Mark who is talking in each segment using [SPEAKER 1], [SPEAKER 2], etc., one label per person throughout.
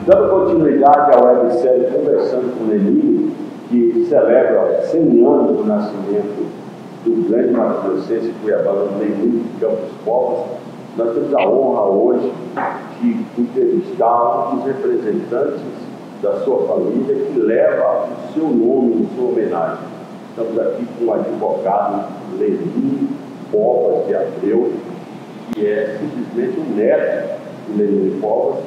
[SPEAKER 1] Dando continuidade à websérie Conversando com Lenine, que celebra 100 anos do nascimento do grande mato-grossense cuiabano Lenine de Campos Povos, nós temos a honra hoje de entrevistar um dos representantes da sua família que leva o seu nome em sua homenagem. Estamos aqui com o advogado Lenine Povos de Abreu, que é simplesmente um neto de Lenine Povos,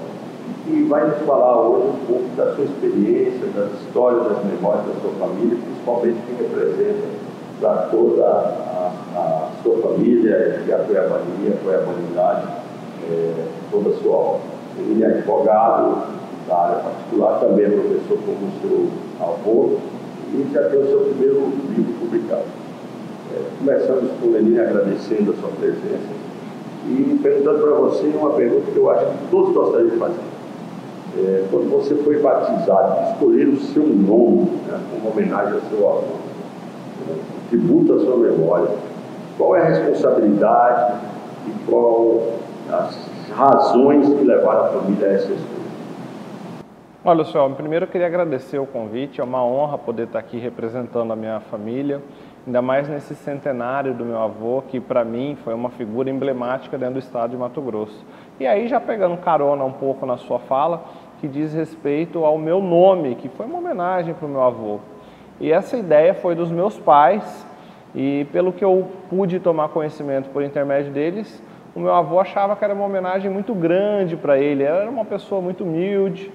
[SPEAKER 1] e vai nos falar hoje um pouco da sua experiência, das histórias, das memórias da sua família, principalmente que representa para toda a sua família, e a Cuiabania, a cuiabanidade, toda a sua obra. Ele é advogado da área particular, também é professor como seu avô, e já tem o seu primeiro livro publicado. Começamos com o Lenine agradecendo a sua presença e perguntando para você uma pergunta que eu acho que todos gostariam de fazer. Quando você foi batizado, escolher o seu nome, né, como homenagem ao seu avô, tributo à sua memória, qual é a responsabilidade e qual as razões que levaram a família a essa escolha?
[SPEAKER 2] Olha, Luciano, primeiro eu queria agradecer o convite, é uma honra poder estar aqui representando a minha família, ainda mais nesse centenário do meu avô, que para mim foi uma figura emblemática dentro do estado de Mato Grosso. E aí, já pegando carona um pouco na sua fala, que diz respeito ao meu nome, que foi uma homenagem para o meu avô. E essa ideia foi dos meus pais, e pelo que eu pude tomar conhecimento por intermédio deles, o meu avô achava que era uma homenagem muito grande para ele, era uma pessoa muito humilde,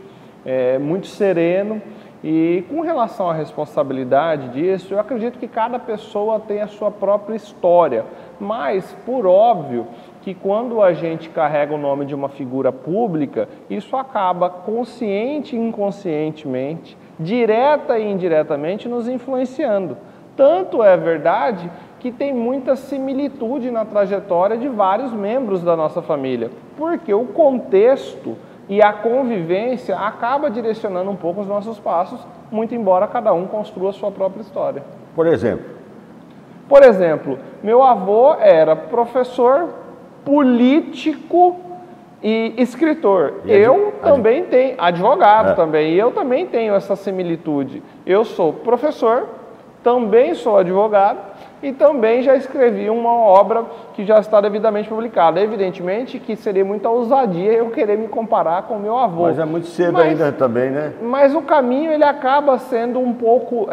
[SPEAKER 2] muito sereno, e com relação à responsabilidade disso, eu acredito que cada pessoa tem a sua própria história, mas, por óbvio, que quando a gente carrega o nome de uma figura pública, isso acaba consciente e inconscientemente, direta e indiretamente, nos influenciando. Tanto é verdade que tem muita similitude na trajetória de vários membros da nossa família, porque o contexto e a convivência acaba direcionando um pouco os nossos passos, muito embora cada um construa a sua própria história.
[SPEAKER 1] Por exemplo?
[SPEAKER 2] Por exemplo, meu avô era professor, político e escritor. Eu também tenho, advogado também, e eu também tenho essa similitude. Eu sou professor, também sou advogado e também já escrevi uma obra que já está devidamente publicada. Evidentemente que seria muita ousadia eu querer me comparar com o meu avô.
[SPEAKER 1] Mas é muito cedo ainda também, né?
[SPEAKER 2] Mas o caminho ele acaba sendo um pouco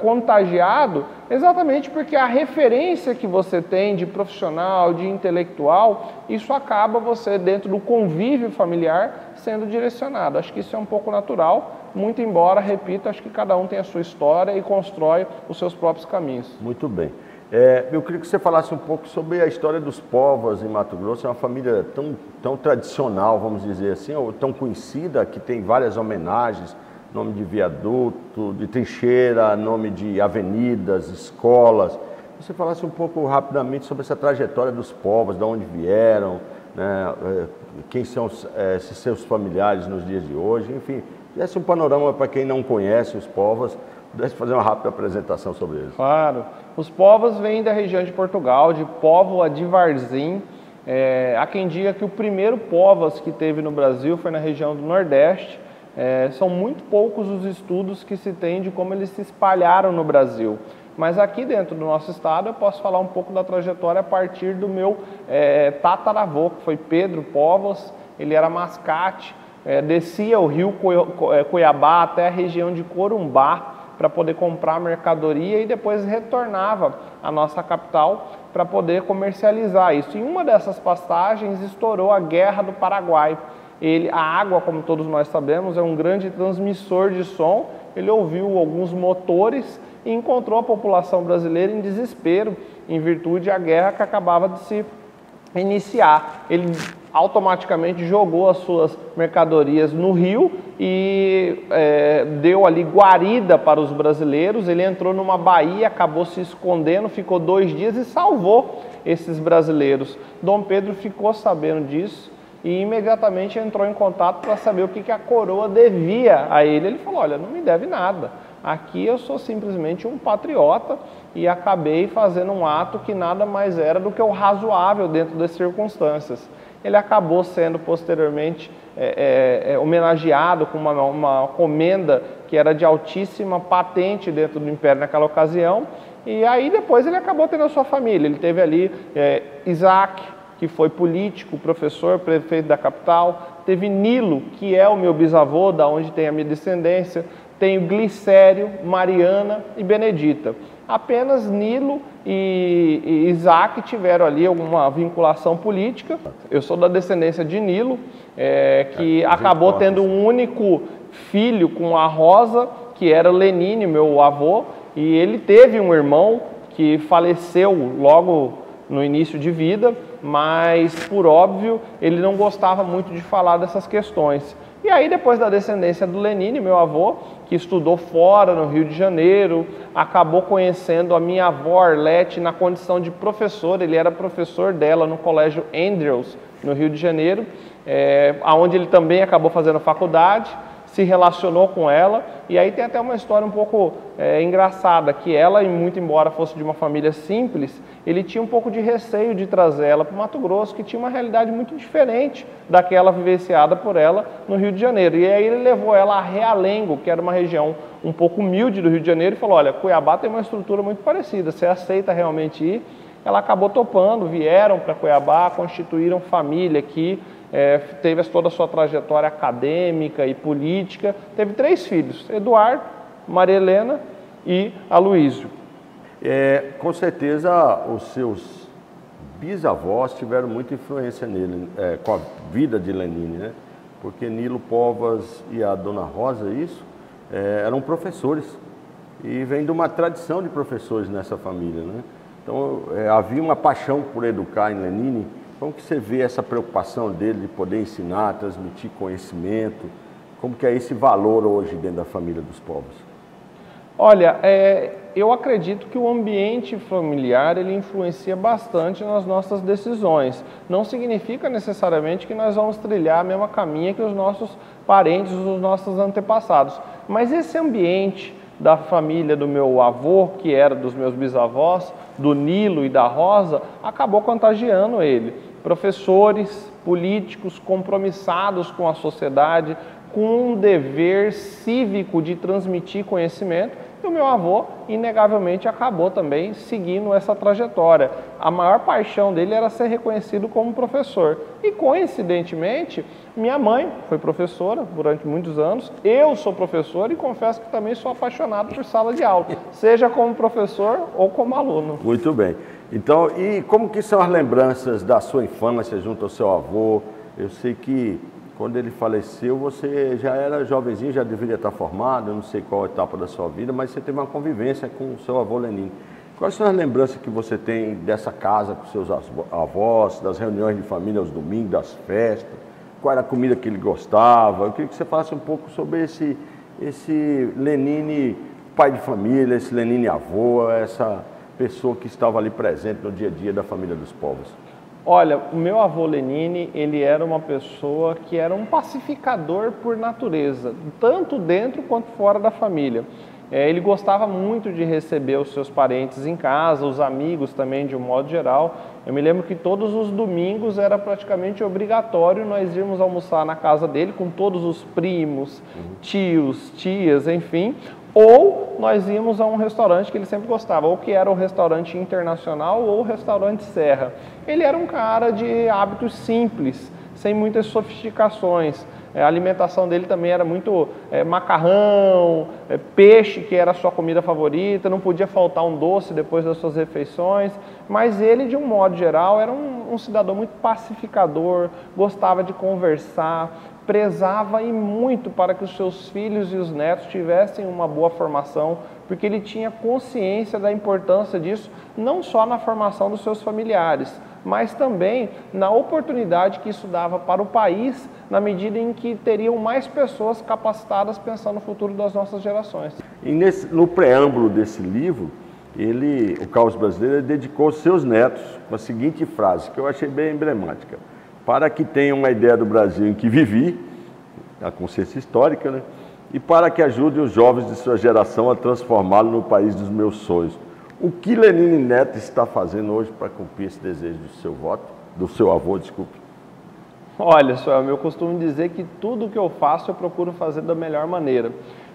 [SPEAKER 2] contagiado, exatamente porque a referência que você tem de profissional, de intelectual, isso acaba você, dentro do convívio familiar, sendo direcionado. Acho que isso é um pouco natural, muito embora, repito, acho que cada um tem a sua história e constrói os seus próprios caminhos.
[SPEAKER 1] Muito bem. Eu queria que você falasse um pouco sobre a história dos Povos em Mato Grosso. É uma família tão tradicional, vamos dizer assim, ou tão conhecida, que tem várias homenagens, nome de viaduto, de trincheira, nome de avenidas, escolas. Você falasse um pouco rapidamente sobre essa trajetória dos Povos, de onde vieram, né, quem são esses seus familiares nos dias de hoje, enfim, desse um panorama para quem não conhece os Povos, pudesse fazer uma rápida apresentação sobre eles.
[SPEAKER 2] Claro. Os Povos vêm da região de Portugal, de Póvoa de Varzim. Há quem diga que o primeiro Povos que teve no Brasil foi na região do Nordeste. São muito poucos os estudos que se tem de como eles se espalharam no Brasil. Mas aqui dentro do nosso estado eu posso falar um pouco da trajetória a partir do meu tataravô, que foi Pedro Povos. Ele era mascate, descia o rio Cuiabá até a região de Corumbá para poder comprar mercadoria e depois retornava à nossa capital para poder comercializar isso. Em uma dessas passagens estourou a Guerra do Paraguai. A água, como todos nós sabemos, é um grande transmissor de som. Ele ouviu alguns motores e encontrou a população brasileira em desespero em virtude da guerra que acabava de se iniciar. Ele automaticamente jogou as suas mercadorias no rio e deu ali guarida para os brasileiros. Ele entrou numa baía, acabou se escondendo, ficou 2 dias e salvou esses brasileiros. Dom Pedro ficou sabendo disso e imediatamente entrou em contato para saber o que a coroa devia a ele. Ele falou: olha, não me deve nada, aqui eu sou simplesmente um patriota e acabei fazendo um ato que nada mais era do que o razoável dentro das circunstâncias. ele acabou sendo posteriormente homenageado com uma comenda que era de altíssima patente dentro do Império naquela ocasião, e aí depois ele acabou tendo a sua família. Ele teve ali Isaac, que foi político, professor, prefeito da capital, teve Nilo, que é o meu bisavô, da onde tem a minha descendência, tenho Glicério, Mariana e Benedita. Apenas Nilo e Isaac tiveram ali alguma vinculação política. Eu sou da descendência de Nilo, que acabou tendo um único filho com a Rosa, que era Lenine, meu avô, e ele teve um irmão que faleceu logo no início de vida, mas, por óbvio, ele não gostava muito de falar dessas questões. E aí, depois da descendência do Lenine, meu avô, que estudou fora, no Rio de Janeiro, acabou conhecendo a minha avó Arlete na condição de professor. Ele era professor dela no Colégio Andrews, no Rio de Janeiro, onde ele também acabou fazendo faculdade, se relacionou com ela, e aí tem até uma história um pouco engraçada, que ela, muito embora fosse de uma família simples, ele tinha um pouco de receio de trazer ela para o Mato Grosso, que tinha uma realidade muito diferente daquela vivenciada por ela no Rio de Janeiro. E aí ele levou ela a Realengo, que era uma região um pouco humilde do Rio de Janeiro, e falou: olha, Cuiabá tem uma estrutura muito parecida, você aceita realmente ir? Ela acabou topando, vieram para Cuiabá, constituíram família aqui, teve toda a sua trajetória acadêmica e política, teve 3 filhos, Eduardo, Maria Helena e Aloísio.
[SPEAKER 3] Com certeza os seus bisavós tiveram muita influência nele, com a vida de Lenine, né? Porque Nilo Povas e a Dona Rosa, eram professores, e vem de uma tradição de professores nessa família, né? Então havia uma paixão por educar em Lenine. Como que você vê essa preocupação dele de poder ensinar, transmitir conhecimento? Como que é esse valor hoje dentro da família dos Povas?
[SPEAKER 2] Olha, eu acredito que o ambiente familiar ele influencia bastante nas nossas decisões. Não significa necessariamente que nós vamos trilhar a mesma caminha que os nossos parentes, os nossos antepassados. Mas esse ambiente da família do meu avô, que era dos meus bisavós, do Nilo e da Rosa, acabou contagiando ele. Professores, políticos compromissados com a sociedade, com um dever cívico de transmitir conhecimento, e o meu avô, inegavelmente, acabou também seguindo essa trajetória. A maior paixão dele era ser reconhecido como professor. E, coincidentemente, minha mãe foi professora durante muitos anos, eu sou professor e confesso que também sou apaixonado por sala de aula, seja como professor ou como aluno.
[SPEAKER 3] Muito bem. Então, e como que são as lembranças da sua infância junto ao seu avô? Eu sei que quando ele faleceu, você já era jovenzinho, já deveria estar formado, eu não sei qual etapa da sua vida, mas você teve uma convivência com o seu avô Lenine. Quais são as lembranças que você tem dessa casa com seus avós, das reuniões de família aos domingos, das festas? Qual era a comida que ele gostava? Eu queria que você falasse um pouco sobre esse Lenine pai de família, esse Lenine avô, essa pessoa que estava ali presente no dia a dia da família dos Povas.
[SPEAKER 2] Olha, o meu avô Lenine, ele era uma pessoa que era um pacificador por natureza, tanto dentro quanto fora da família. Ele gostava muito de receber os seus parentes em casa, os amigos também, de um modo geral. Eu me lembro que todos os domingos era praticamente obrigatório nós irmos almoçar na casa dele com todos os primos, tios, tias, enfim. Ou nós íamos a um restaurante que ele sempre gostava, ou que era o restaurante Internacional ou o restaurante Serra. Ele era um cara de hábitos simples, sem muitas sofisticações. A alimentação dele também era muito macarrão, peixe, que era a sua comida favorita, não podia faltar um doce depois das suas refeições, mas ele, de um modo geral, era um cidadão muito pacificador, gostava de conversar, prezava e muito para que os seus filhos e os netos tivessem uma boa formação, porque ele tinha consciência da importância disso, não só na formação dos seus familiares, mas também na oportunidade que isso dava para o país, na medida em que teriam mais pessoas capacitadas pensando no futuro das nossas gerações.
[SPEAKER 3] E no preâmbulo desse livro, o Caos Brasileiro, dedicou aos seus netos com a seguinte frase, que eu achei bem emblemática: para que tenham uma ideia do Brasil em que vivi, a consciência histórica, né? E para que ajude os jovens de sua geração a transformá-lo no país dos meus sonhos. O que Lenine Neto está fazendo hoje para cumprir esse desejo do seu avô, desculpe?
[SPEAKER 2] Olha, Suelma, eu costumo dizer que tudo que eu faço eu procuro fazer da melhor maneira.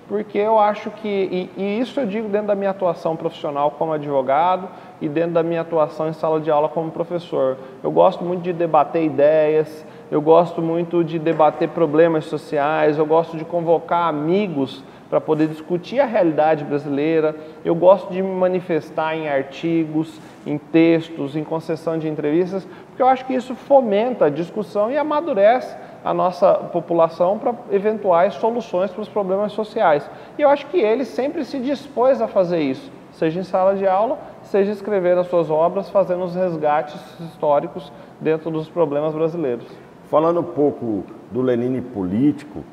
[SPEAKER 2] Porque eu acho que, e isso eu digo dentro da minha atuação profissional como advogado e dentro da minha atuação em sala de aula como professor. Eu gosto muito de debater ideias, eu gosto muito de debater problemas sociais, eu gosto de convocar amigos para poder discutir a realidade brasileira, eu gosto de me manifestar em artigos, em textos, em concessão de entrevistas, porque eu acho que isso fomenta a discussão e amadurece a nossa população para eventuais soluções para os problemas sociais. E eu acho que ele sempre se dispôs a fazer isso, seja em sala de aula, seja escrever as suas obras, fazendo os resgates históricos dentro dos problemas brasileiros.
[SPEAKER 3] Falando um pouco do Lenine político,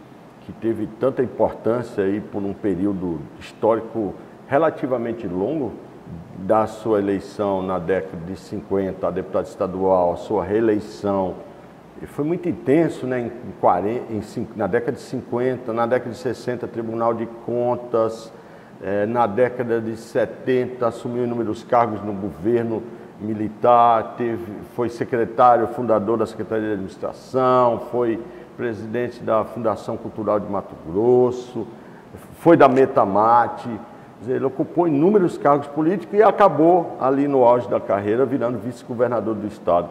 [SPEAKER 3] que teve tanta importância aí por um período histórico relativamente longo, da sua eleição na década de 50 a deputado estadual, a sua reeleição, foi muito intenso, né? Na década de 50, na década de 60, Tribunal de Contas, na década de 70 assumiu inúmeros cargos no governo militar, foi secretário, fundador da Secretaria de Administração, foi presidente da Fundação Cultural de Mato Grosso, foi da Metamate, ele ocupou inúmeros cargos políticos e acabou ali no auge da carreira virando vice-governador do estado.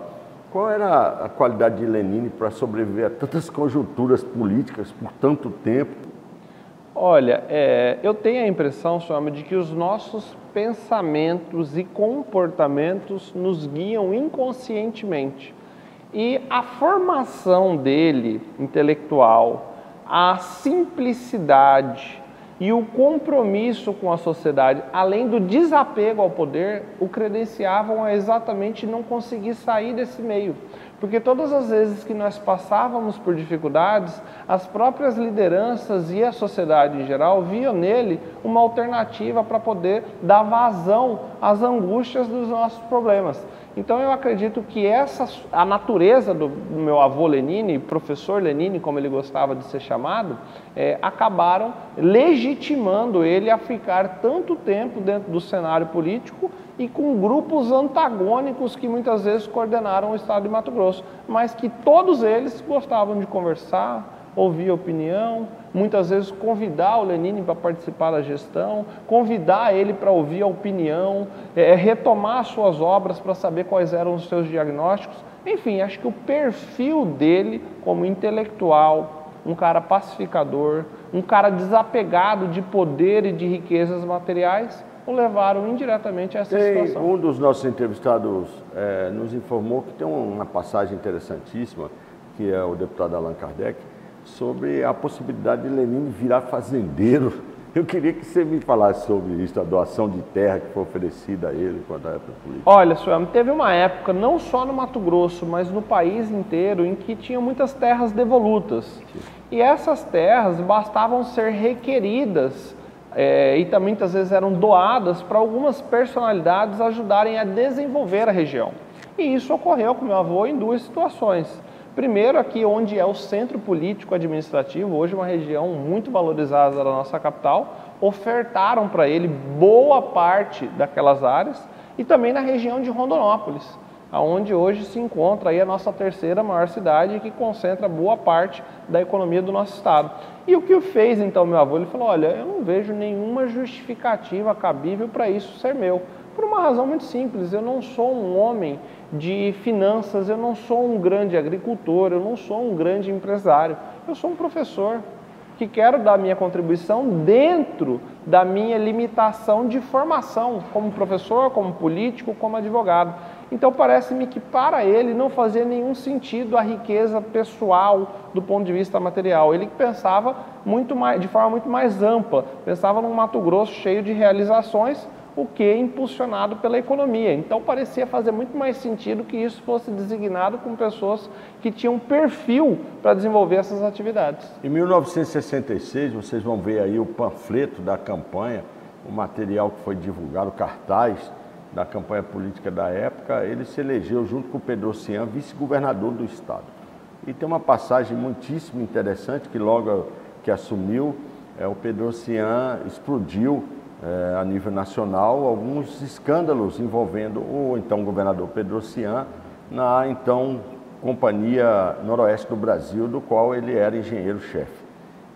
[SPEAKER 3] Qual era a qualidade de Lenine para sobreviver a tantas conjunturas políticas por tanto tempo?
[SPEAKER 2] Olha, eu tenho a impressão, Suelma, de que os nossos pensamentos e comportamentos nos guiam inconscientemente. E a formação dele, intelectual, a simplicidade e o compromisso com a sociedade, além do desapego ao poder, o credenciavam a exatamente não conseguir sair desse meio. Porque todas as vezes que nós passávamos por dificuldades, as próprias lideranças e a sociedade em geral viam nele uma alternativa para poder dar vazão às angústias dos nossos problemas. Então eu acredito que a natureza do meu avô Lenine, professor Lenine, como ele gostava de ser chamado, acabaram legitimando ele a ficar tanto tempo dentro do cenário político e com grupos antagônicos que muitas vezes coordenaram o estado de Mato Grosso, mas que todos eles gostavam de conversar, ouvir opinião, muitas vezes convidar o Lenine para participar da gestão, convidar ele para ouvir a opinião, retomar suas obras para saber quais eram os seus diagnósticos. Enfim, acho que o perfil dele como intelectual, um cara pacificador, um cara desapegado de poder e de riquezas materiais, o levaram indiretamente a essa situação.
[SPEAKER 3] Um dos nossos entrevistados nos informou que tem uma passagem interessantíssima, que é o deputado Allan Kardec, sobre a possibilidade de Lenine virar fazendeiro. Eu queria que você me falasse sobre isso, a doação de terra que foi oferecida a ele enquanto a época política.
[SPEAKER 2] Olha, Suelma, teve uma época, não só no Mato Grosso, mas no país inteiro, em que tinha muitas terras devolutas. Sim. E essas terras bastavam ser requeridas e também muitas vezes eram doadas para algumas personalidades ajudarem a desenvolver a região. E isso ocorreu com meu avô em duas situações. Primeiro, aqui onde é o centro político administrativo, hoje uma região muito valorizada da nossa capital, ofertaram para ele boa parte daquelas áreas e também na região de Rondonópolis, onde hoje se encontra aí a nossa terceira maior cidade que concentra boa parte da economia do nosso estado. E o que fez então meu avô? Ele falou, olha, eu não vejo nenhuma justificativa cabível para isso ser meu. Por uma razão muito simples, eu não sou um homem de finanças, eu não sou um grande agricultor, eu não sou um grande empresário, eu sou um professor que quero dar minha contribuição dentro da minha limitação de formação como professor, como político, como advogado. Então parece-me que para ele não fazia nenhum sentido a riqueza pessoal do ponto de vista material. Ele pensava de forma muito mais ampla, pensava num Mato Grosso cheio de realizações, o que é impulsionado pela economia. Então parecia fazer muito mais sentido que isso fosse designado com pessoas que tinham perfil para desenvolver essas atividades.
[SPEAKER 3] Em 1966, vocês vão ver aí o panfleto da campanha, o material que foi divulgado, o cartaz da campanha política da época, ele se elegeu junto com o Pedro Ocean, vice-governador do estado. E tem uma passagem muitíssimo interessante que logo que assumiu, o Pedro Ocean explodiu a nível nacional alguns escândalos envolvendo o então governador Pedro Ocean na então Companhia Noroeste do Brasil, do qual ele era engenheiro-chefe.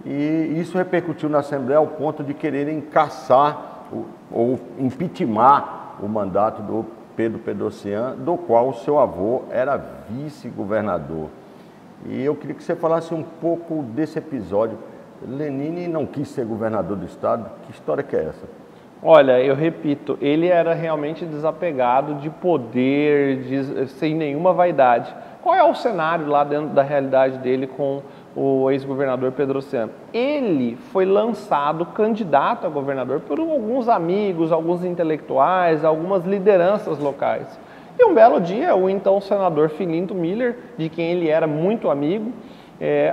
[SPEAKER 3] E isso repercutiu na Assembleia ao ponto de quererem cassar ou impeachmentar o mandato do Pedro Pedrocian, do qual o seu avô era vice-governador. E eu queria que você falasse um pouco desse episódio. Lenine não quis ser governador do estado. Que história que é essa?
[SPEAKER 2] Olha, eu repito, ele era realmente desapegado de poder, sem nenhuma vaidade. Qual é o cenário lá dentro da realidade dele com o ex-governador Pedrocian? Ele foi lançado candidato a governador por alguns amigos, alguns intelectuais, algumas lideranças locais. E um belo dia, o então senador Filinto Miller, de quem ele era muito amigo,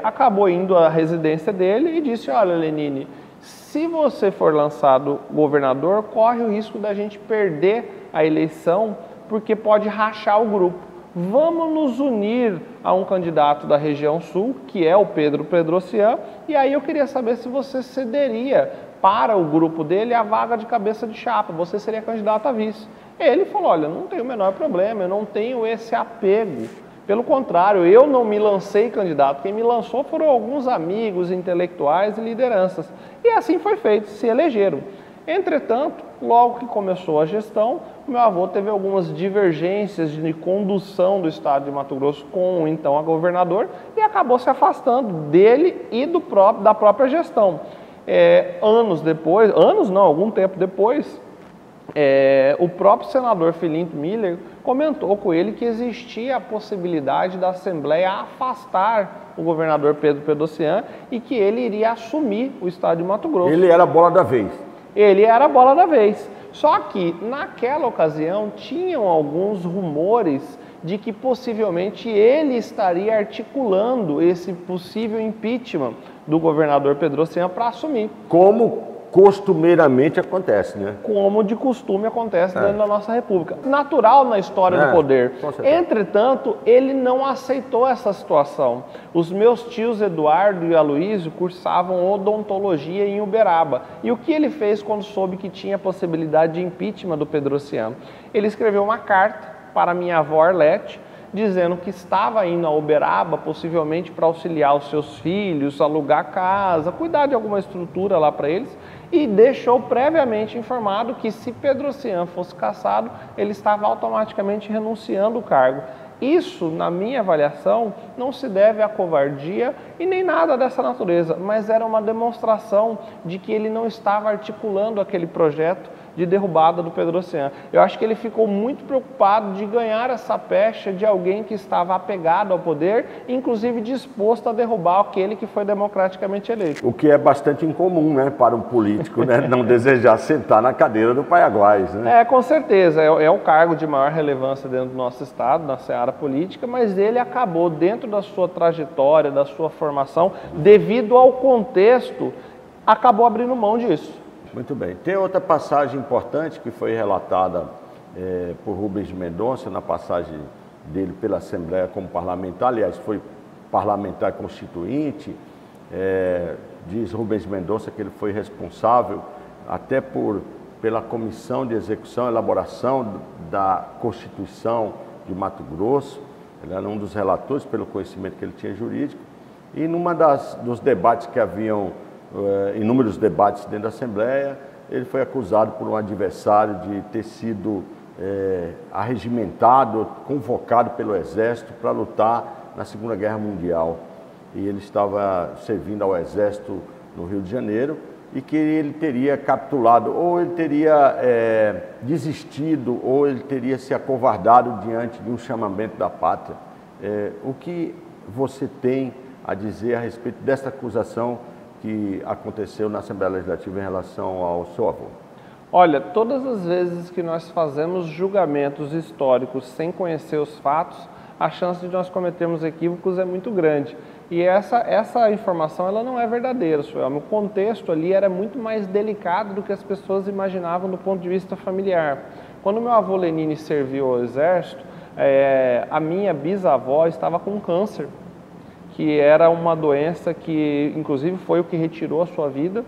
[SPEAKER 2] acabou indo à residência dele e disse: olha, Lenine, se você for lançado governador, corre o risco da gente perder a eleição, porque pode rachar o grupo. Vamos nos unir a um candidato da região sul, que é o Pedro Pedrocian, e aí eu queria saber se você cederia para o grupo dele a vaga de cabeça de chapa, você seria candidato a vice. Ele falou: olha, não tenho o menor problema, eu não tenho esse apego. Pelo contrário, eu não me lancei candidato, quem me lançou foram alguns amigos, intelectuais e lideranças. E assim foi feito, se elegeram. Entretanto, logo que começou a gestão, meu avô teve algumas divergências de condução do estado de Mato Grosso com o então governador e acabou se afastando dele e da própria gestão. Algum tempo depois, o próprio senador Filinto Miller comentou com ele que existia a possibilidade da Assembleia afastar o governador Pedro Pedrocian e que ele iria assumir o estado de Mato Grosso.
[SPEAKER 3] Ele era a bola da vez.
[SPEAKER 2] Ele era a bola da vez. Só que, naquela ocasião, tinham alguns rumores de que possivelmente ele estaria articulando esse possível impeachment do governador Pedrocian para assumir.
[SPEAKER 3] Como costumeiramente acontece, né?
[SPEAKER 2] Como de costume acontece dentro da nossa república. Natural na história do poder. Entretanto, ele não aceitou essa situação. Os meus tios Eduardo e Aloísio cursavam odontologia em Uberaba. E o que ele fez quando soube que tinha possibilidade de impeachment do Pedrocian? Ele escreveu uma carta para minha avó Arlete, dizendo que estava indo a Uberaba, possivelmente para auxiliar os seus filhos, alugar casa, cuidar de alguma estrutura lá para eles, e deixou previamente informado que se Pedrocian fosse cassado, ele estava automaticamente renunciando o cargo. Isso, na minha avaliação, não se deve à covardia e nem nada dessa natureza, mas era uma demonstração de que ele não estava articulando aquele projeto de derrubada do Pedrocian. Eu acho que ele ficou muito preocupado de ganhar essa pecha de alguém que estava apegado ao poder, inclusive disposto a derrubar aquele que foi democraticamente eleito.
[SPEAKER 3] O que é bastante incomum, né, para um político, né, não desejar sentar na cadeira do Paiaguás, né?
[SPEAKER 2] Com certeza, é o cargo de maior relevância dentro do nosso estado, na seara política, mas ele acabou, dentro da sua trajetória, da sua formação, devido ao contexto, acabou abrindo mão disso.
[SPEAKER 3] Muito bem. Tem outra passagem importante que foi relatada por Rubens Mendonça, na passagem dele pela Assembleia como parlamentar, aliás, foi parlamentar constituinte. Diz Rubens Mendonça que ele foi responsável até pela Comissão de Execução e Elaboração da Constituição de Mato Grosso. Ele era um dos relatores pelo conhecimento que ele tinha jurídico. E dos debates que haviam, inúmeros debates dentro da Assembleia, ele foi acusado por um adversário de ter sido arregimentado, convocado pelo Exército para lutar na Segunda Guerra Mundial. E ele estava servindo ao Exército no Rio de Janeiro e que ele teria capitulado, ou ele teria desistido, ou ele teria se acovardado diante de um chamamento da pátria. O que você tem a dizer a respeito dessa acusação que aconteceu na Assembleia Legislativa em relação ao seu avô?
[SPEAKER 2] Olha, todas as vezes que nós fazemos julgamentos históricos sem conhecer os fatos, a chance de nós cometermos equívocos é muito grande. E essa informação ela não é verdadeira, o contexto ali era muito mais delicado do que as pessoas imaginavam do ponto de vista familiar. Quando meu avô Lenine serviu ao Exército, a minha bisavó estava com câncer, que era uma doença que inclusive foi o que retirou a sua vida,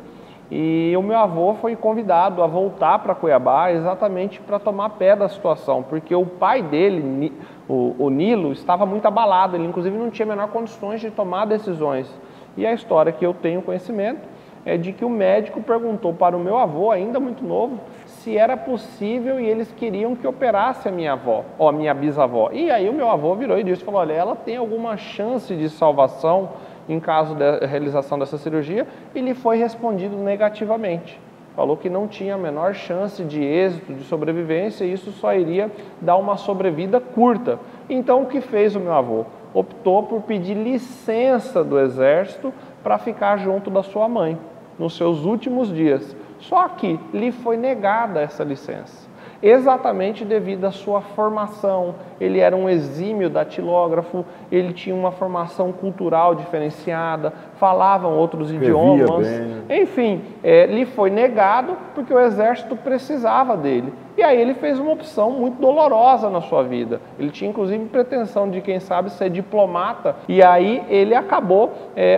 [SPEAKER 2] E o meu avô foi convidado a voltar para Cuiabá exatamente para tomar pé da situação, porque o pai dele, o Nilo, estava muito abalado, ele inclusive não tinha a menor condições de tomar decisões. E a história que eu tenho conhecimento é de que o médico perguntou para o meu avô, ainda muito novo, se era possível e eles queriam que operasse a minha avó, ou a minha bisavó. E aí o meu avô virou e disse, falou, olha, ela tem alguma chance de salvação em caso da realização dessa cirurgia, e lhe foi respondido negativamente. Falou que não tinha a menor chance de êxito, de sobrevivência, e isso só iria dar uma sobrevida curta. Então o que fez o meu avô? Optou por pedir licença do exército para ficar junto da sua mãe, nos seus últimos dias. Só que lhe foi negada essa licença, exatamente devido à sua formação. Ele era um exímio datilógrafo, ele tinha uma formação cultural diferenciada, falavam outros idiomas, enfim, lhe foi negado porque o exército precisava dele. E aí ele fez uma opção muito dolorosa na sua vida. Ele tinha inclusive pretensão de, quem sabe, ser diplomata, e aí ele acabou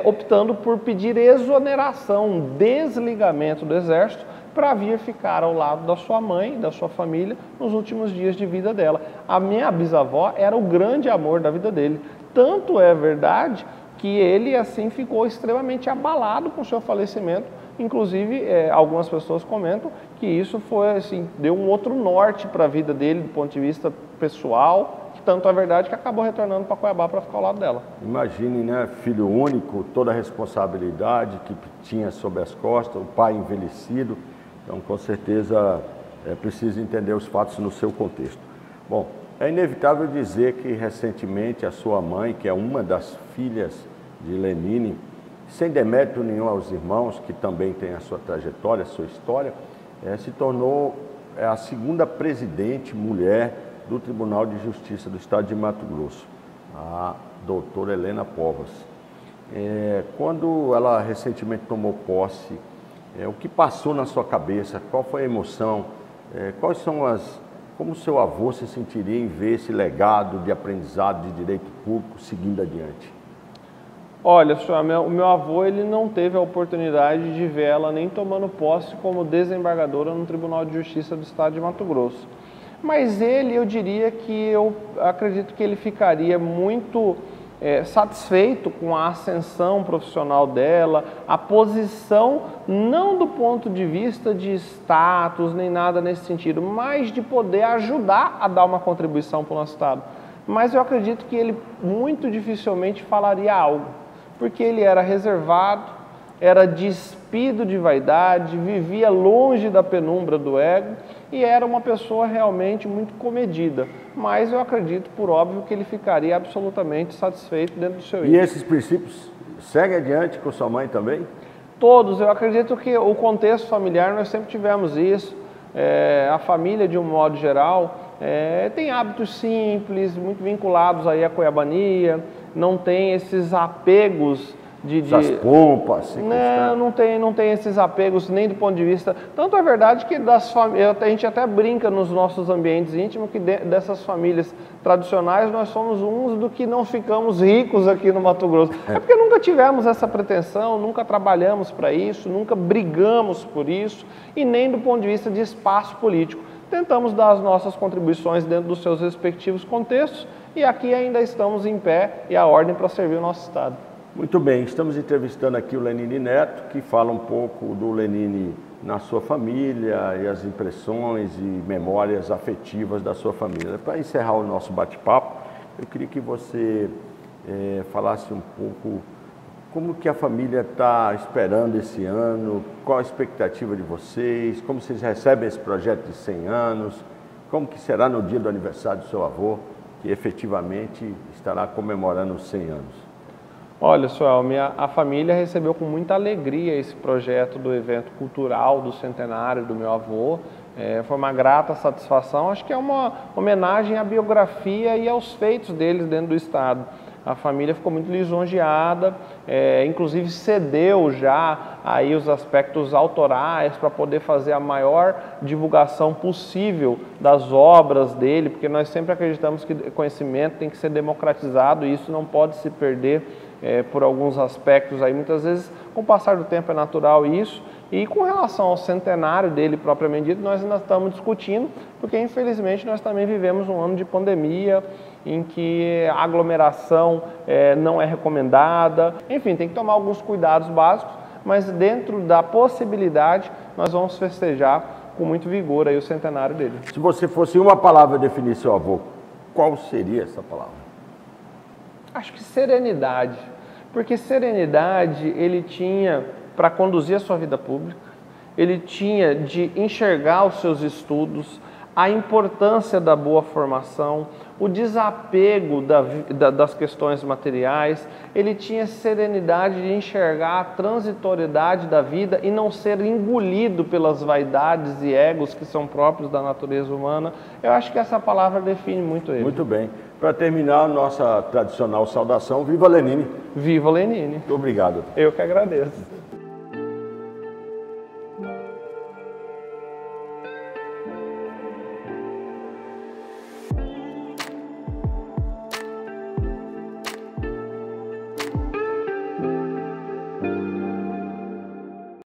[SPEAKER 2] optando por pedir exoneração, desligamento do exército, para vir ficar ao lado da sua mãe, da sua família, nos últimos dias de vida dela. A minha bisavó era o grande amor da vida dele. Tanto é verdade que ele, assim, ficou extremamente abalado com o seu falecimento. Inclusive, algumas pessoas comentam que isso foi, assim, deu um outro norte para a vida dele, do ponto de vista pessoal, que tanto é verdade que acabou retornando para Cuiabá para ficar ao lado dela.
[SPEAKER 3] Imagine, né, filho único, toda a responsabilidade que tinha sobre as costas, o pai envelhecido. Então, com certeza, é preciso entender os fatos no seu contexto. Bom, é inevitável dizer que, recentemente, a sua mãe, que é uma das filhas de Lenine, sem demérito nenhum aos irmãos, que também têm a sua trajetória, a sua história, se tornou a segunda presidente mulher do Tribunal de Justiça do Estado de Mato Grosso, a doutora Helena Povas. Quando ela recentemente tomou posse, o que passou na sua cabeça? Qual foi a emoção? Como o seu avô se sentiria em ver esse legado de aprendizado de direito público seguindo adiante?
[SPEAKER 2] Olha, senhor, o meu avô ele não teve a oportunidade de vê-la nem tomando posse como desembargadora no Tribunal de Justiça do Estado de Mato Grosso. Mas eu diria que eu acredito que ele ficaria muito satisfeito com a ascensão profissional dela, a posição, não do ponto de vista de status, nem nada nesse sentido, mas de poder ajudar a dar uma contribuição para o nosso Estado. Mas eu acredito que ele muito dificilmente falaria algo, porque ele era reservado, era despido de vaidade, vivia longe da penumbra do ego e era uma pessoa realmente muito comedida. Mas eu acredito, por óbvio, que ele ficaria absolutamente satisfeito dentro do seu íntimo.
[SPEAKER 3] E esses princípios seguem adiante com sua mãe também?
[SPEAKER 2] Todos. Eu acredito que o contexto familiar, nós sempre tivemos isso. A família, de um modo geral, tem hábitos simples, muito vinculados aí à cuiabania, não tem esses apegos
[SPEAKER 3] Essas pompas.
[SPEAKER 2] Não tem esses apegos nem do ponto de vista... Tanto é verdade que a gente até brinca nos nossos ambientes íntimos que dessas famílias tradicionais nós somos uns do que não ficamos ricos aqui no Mato Grosso. É porque nunca tivemos essa pretensão, nunca trabalhamos para isso, nunca brigamos por isso e nem do ponto de vista de espaço político. Tentamos dar as nossas contribuições dentro dos seus respectivos contextos e aqui ainda estamos em pé e a ordem para servir o nosso Estado.
[SPEAKER 3] Muito bem, estamos entrevistando aqui o Lenine Neto, que fala um pouco do Lenine na sua família e as impressões e memórias afetivas da sua família. Para encerrar o nosso bate-papo, eu queria que você falasse um pouco como que a família está esperando esse ano, qual a expectativa de vocês, como vocês recebem esse projeto de 100 anos, como que será no dia do aniversário do seu avô, que efetivamente estará comemorando os 100 anos.
[SPEAKER 2] Olha, Suel, a família recebeu com muita alegria esse projeto do evento cultural do centenário do meu avô. Foi uma grata satisfação, acho que é uma homenagem à biografia e aos feitos deles dentro do Estado. A família ficou muito lisonjeada, inclusive cedeu já aí os aspectos autorais para poder fazer a maior divulgação possível das obras dele, porque nós sempre acreditamos que conhecimento tem que ser democratizado e isso não pode se perder por alguns aspectos aí. Muitas vezes, com o passar do tempo, é natural isso, E com relação ao centenário dele propriamente dito, nós ainda estamos discutindo, porque infelizmente nós também vivemos um ano de pandemia, em que a aglomeração não é recomendada. Enfim, tem que tomar alguns cuidados básicos, mas dentro da possibilidade nós vamos festejar com muito vigor aí o centenário dele.
[SPEAKER 3] Se você fosse uma palavra definir seu avô, qual seria essa palavra?
[SPEAKER 2] Acho que serenidade, porque serenidade ele tinha para conduzir a sua vida pública, ele tinha de enxergar os seus estudos, a importância da boa formação, o desapego das questões materiais, ele tinha serenidade de enxergar a transitoriedade da vida e não ser engolido pelas vaidades e egos que são próprios da natureza humana. Eu acho que essa palavra define muito ele.
[SPEAKER 3] Muito bem. Para terminar, nossa tradicional saudação, viva Lenine!
[SPEAKER 2] Viva Lenine!
[SPEAKER 3] Muito obrigado.
[SPEAKER 2] Eu que agradeço.